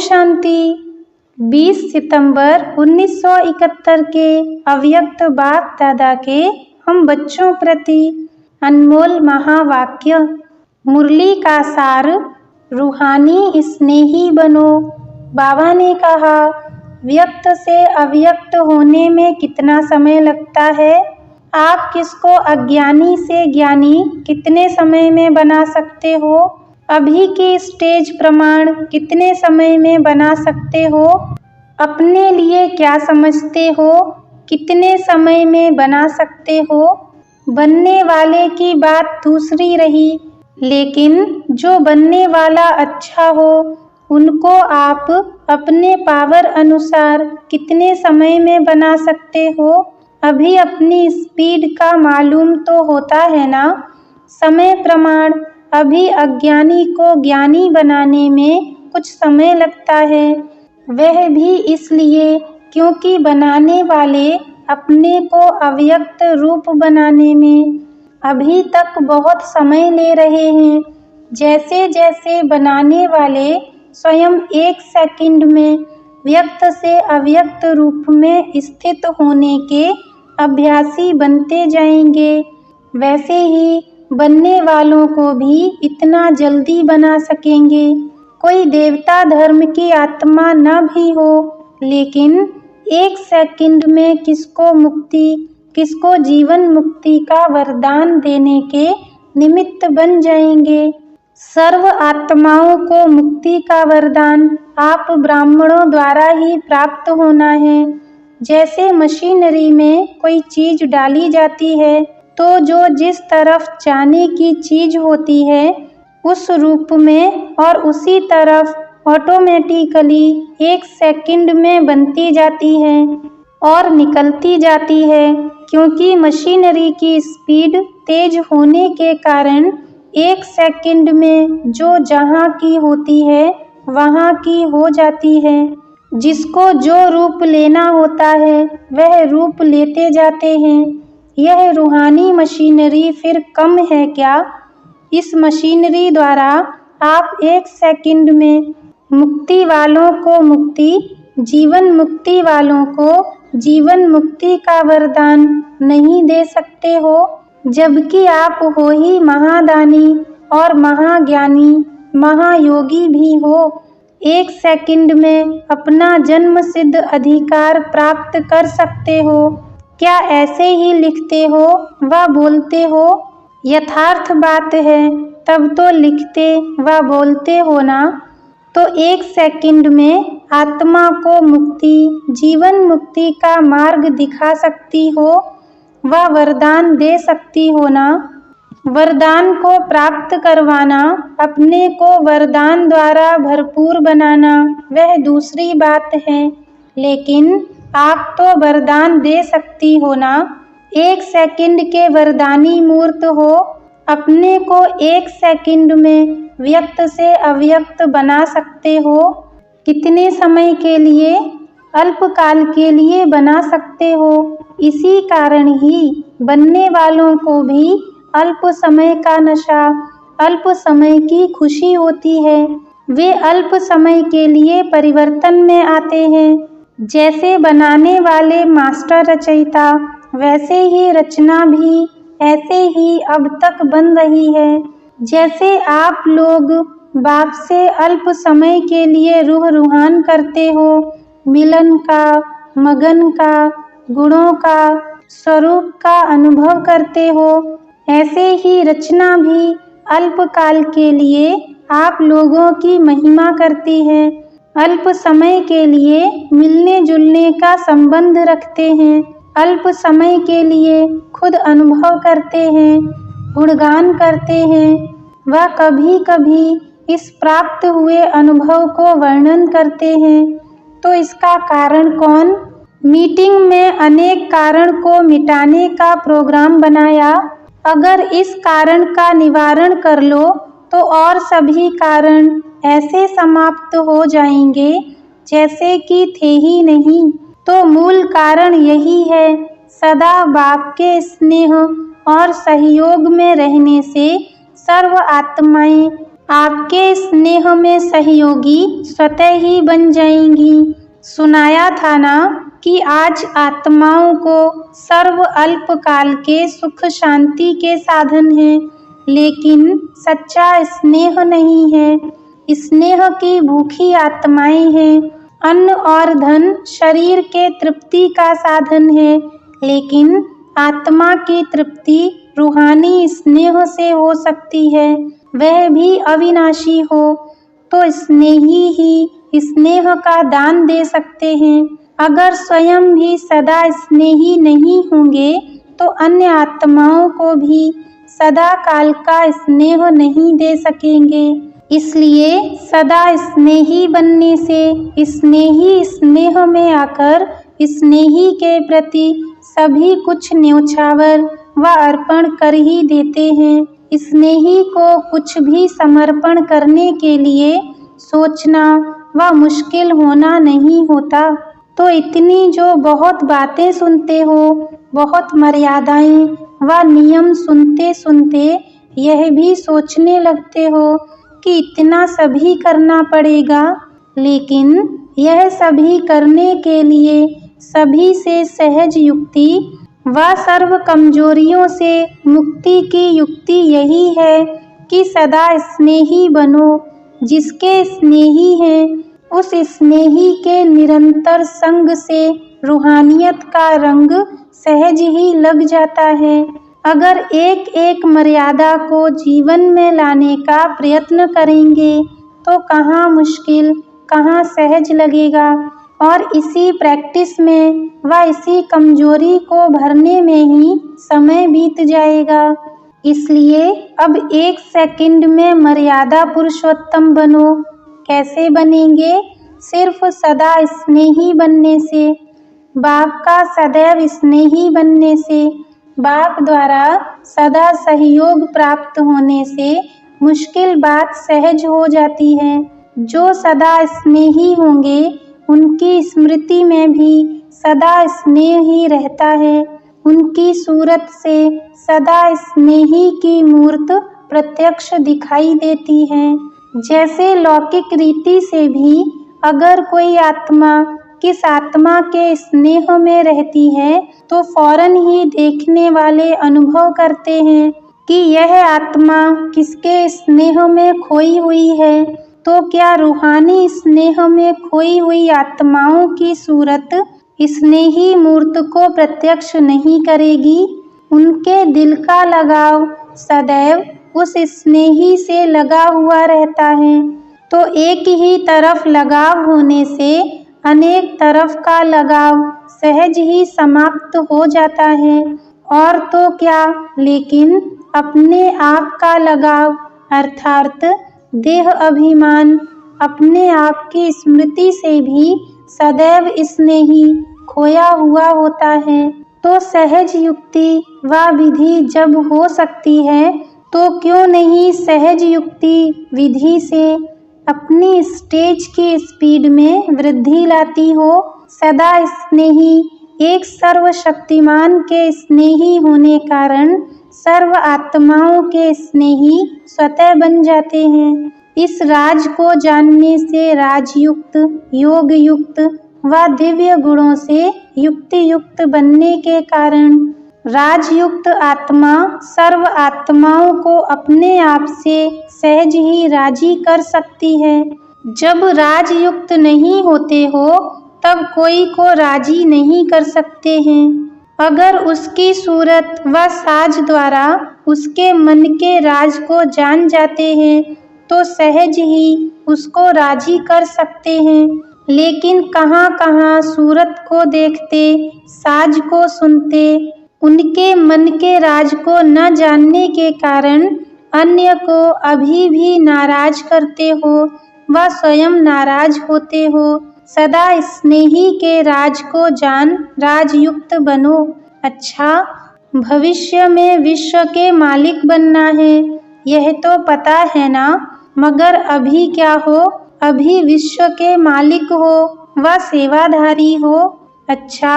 शांति। 20 सितंबर 1971 के अव्यक्त बाप दादा के हम बच्चों प्रति अनमोल महावाक्य। मुरली का सार, रूहानी स्नेही बनो। बाबा ने कहा, व्यक्त से अव्यक्त होने में कितना समय लगता है? आप किसको अज्ञानी से ज्ञानी कितने समय में बना सकते हो? अभी की स्टेज प्रमाण कितने समय में बना सकते हो? अपने लिए क्या समझते हो? कितने समय में बना सकते हो? बनने वाले की बात दूसरी रही, लेकिन जो बनने वाला अच्छा हो उनको आप अपने पावर अनुसार कितने समय में बना सकते हो? अभी अपनी स्पीड का मालूम तो होता है ना? समय प्रमाण अभी अज्ञानी को ज्ञानी बनाने में कुछ समय लगता है। वह भी इसलिए क्योंकि बनाने वाले अपने को अव्यक्त रूप बनाने में अभी तक बहुत समय ले रहे हैं। जैसे जैसे बनाने वाले स्वयं 1 सेकंड में व्यक्त से अव्यक्त रूप में स्थित होने के अभ्यासी बनते जाएंगे, वैसे ही बनने वालों को भी इतना जल्दी बना सकेंगे। कोई देवता धर्म की आत्मा न भी हो, लेकिन 1 सेकंड में किसको मुक्ति, किसको जीवन मुक्ति का वरदान देने के निमित्त बन जाएंगे। सर्व आत्माओं को मुक्ति का वरदान आप ब्राह्मणों द्वारा ही प्राप्त होना है। जैसे मशीनरी में कोई चीज डाली जाती है तो जो जिस तरफ जाने की चीज होती है उस रूप में और उसी तरफ ऑटोमेटिकली 1 सेकंड में बनती जाती है और निकलती जाती है, क्योंकि मशीनरी की स्पीड तेज होने के कारण 1 सेकंड में जो जहाँ की होती है वहाँ की हो जाती है। जिसको जो रूप लेना होता है वह रूप लेते जाते हैं। यह रूहानी मशीनरी फिर कम है क्या? इस मशीनरी द्वारा आप 1 सेकंड में मुक्ति वालों को मुक्ति, जीवन मुक्ति वालों को जीवन मुक्ति का वरदान नहीं दे सकते हो, जबकि आप हो ही महादानी और महाज्ञानी, महायोगी भी हो। 1 सेकंड में अपना जन्म सिद्ध अधिकार प्राप्त कर सकते हो। क्या ऐसे ही लिखते हो व बोलते हो? यथार्थ बात है, तब तो लिखते व बोलते हो ना। तो 1 सेकंड में आत्मा को मुक्ति, जीवन मुक्ति का मार्ग दिखा सकती हो व वरदान दे सकती हो ना। वरदान को प्राप्त करवाना, अपने को वरदान द्वारा भरपूर बनाना, वह दूसरी बात है, लेकिन आप तो वरदान दे सकती हो ना। 1 सेकंड के वरदानी मूर्त हो। अपने को 1 सेकंड में व्यक्त से अव्यक्त बना सकते हो। कितने समय के लिए? अल्पकाल के लिए बना सकते हो। इसी कारण ही बनने वालों को भी अल्प समय का नशा, अल्प समय की खुशी होती है। वे अल्प समय के लिए परिवर्तन में आते हैं। जैसे बनाने वाले मास्टर रचयिता, वैसे ही रचना भी ऐसे ही अब तक बन रही है। जैसे आप लोग बाप से अल्प समय के लिए रूह रूहान करते हो, मिलन का, मगन का, गुणों का, स्वरूप का अनुभव करते हो, ऐसे ही रचना भी अल्पकाल के लिए आप लोगों की महिमा करती है। अल्प समय के लिए मिलने जुलने का संबंध रखते हैं। अल्प समय के लिए खुद अनुभव करते हैं, गुणगान करते हैं व कभी कभी इस प्राप्त हुए अनुभव को वर्णन करते हैं। तो इसका कारण कौन? मीटिंग में अनेक कारण को मिटाने का प्रोग्राम बनाया। अगर इस कारण का निवारण कर लो तो और सभी कारण ऐसे समाप्त हो जाएंगे जैसे कि थे ही नहीं। तो मूल कारण यही है, सदा बाप के स्नेह और सहयोग में रहने से सर्व आत्माएं आपके स्नेह में सहयोगी स्वतः ही बन जाएंगी। सुनाया था ना कि आज आत्माओं को सर्व अल्पकाल के सुख शांति के साधन हैं, लेकिन सच्चा स्नेह नहीं है। स्नेह की भूखी आत्माएं हैं। अन्न और धन शरीर के तृप्ति का साधन है, लेकिन आत्मा की तृप्ति रूहानी स्नेह से हो सकती है, वह भी अविनाशी हो। तो स्नेही ही स्नेह का दान दे सकते हैं। अगर स्वयं भी सदा स्नेही नहीं होंगे तो अन्य आत्माओं को भी सदा काल का स्नेह नहीं दे सकेंगे। इसलिए सदा स्नेही बनने से स्नेही स्नेह में आकर स्नेही के प्रति सभी कुछ न्योछावर व अर्पण कर ही देते हैं। स्नेही को कुछ भी समर्पण करने के लिए सोचना व मुश्किल होना नहीं होता। तो इतनी जो बहुत बातें सुनते हो, बहुत मर्यादाएं व नियम सुनते सुनते यह भी सोचने लगते हो कि इतना सभी करना पड़ेगा, लेकिन यह सभी करने के लिए सभी से सहज युक्ति व सर्व कमजोरियों से मुक्ति की युक्ति यही है कि सदा स्नेही बनो। जिसके स्नेही हैं उस स्नेही के निरंतर संग से रूहानियत का रंग सहज ही लग जाता है। अगर एक एक मर्यादा को जीवन में लाने का प्रयत्न करेंगे तो कहाँ मुश्किल कहाँ सहज लगेगा, और इसी प्रैक्टिस में व इसी कमजोरी को भरने में ही समय बीत जाएगा। इसलिए अब 1 सेकंड में मर्यादा पुरुषोत्तम बनो। कैसे बनेंगे? सिर्फ सदा स्नेही बनने से, बाप का सदैव स्नेही बनने से, बाप द्वारा सदा सहयोग प्राप्त होने से मुश्किल बात सहज हो जाती है। जो सदा स्नेही होंगे उनकी स्मृति में भी सदा स्नेह ही रहता है। उनकी सूरत से सदा स्नेही की मूर्त प्रत्यक्ष दिखाई देती है। जैसे लौकिक रीति से भी अगर कोई आत्मा किस आत्मा के स्नेह में रहती है तो फौरन ही देखने वाले अनुभव करते हैं कि यह आत्मा किसके स्नेह में खोई हुई है। तो क्या रूहानी स्नेह में खोई हुई आत्माओं की सूरत स्नेही मूर्त को प्रत्यक्ष नहीं करेगी? उनके दिल का लगाव सदैव उस स्नेही से लगा हुआ रहता है। तो एक ही तरफ लगाव होने से अनेक तरफ का लगाव सहज ही समाप्त हो जाता है। और तो क्या, लेकिन अपने आप का लगाव अर्थात देह अभिमान अपने आप की स्मृति से भी सदैव स्नेही खोया हुआ होता है। तो सहज युक्ति व विधि जब हो सकती है तो क्यों नहीं सहज युक्ति विधि से अपनी स्टेज की स्पीड में वृद्धि लाती हो। सदा स्नेही एक सर्वशक्तिमान के स्नेही होने कारण सर्व आत्माओं के स्नेही स्वतः बन जाते हैं। इस राज को जानने से राजयुक्त, योग युक्त व दिव्य गुणों से युक्ति युक्त बनने के कारण राजयुक्त आत्मा सर्व आत्माओं को अपने आप से सहज ही राजी कर सकती है। जब राजयुक्त नहीं होते हो तब कोई को राजी नहीं कर सकते हैं। अगर उसकी सूरत व साज द्वारा उसके मन के राज को जान जाते हैं तो सहज ही उसको राजी कर सकते हैं। लेकिन कहाँ कहाँ सूरत को देखते, साज को सुनते, उनके मन के राज को न जानने के कारण अन्य को अभी भी नाराज करते हो व स्वयं नाराज होते हो। सदा स्नेही के राज को जान राजयुक्त बनो। अच्छा, भविष्य में विश्व के मालिक बनना है, यह तो पता है ना, मगर अभी क्या हो? अभी विश्व के मालिक हो व सेवाधारी हो। अच्छा,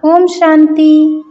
ओम शांति।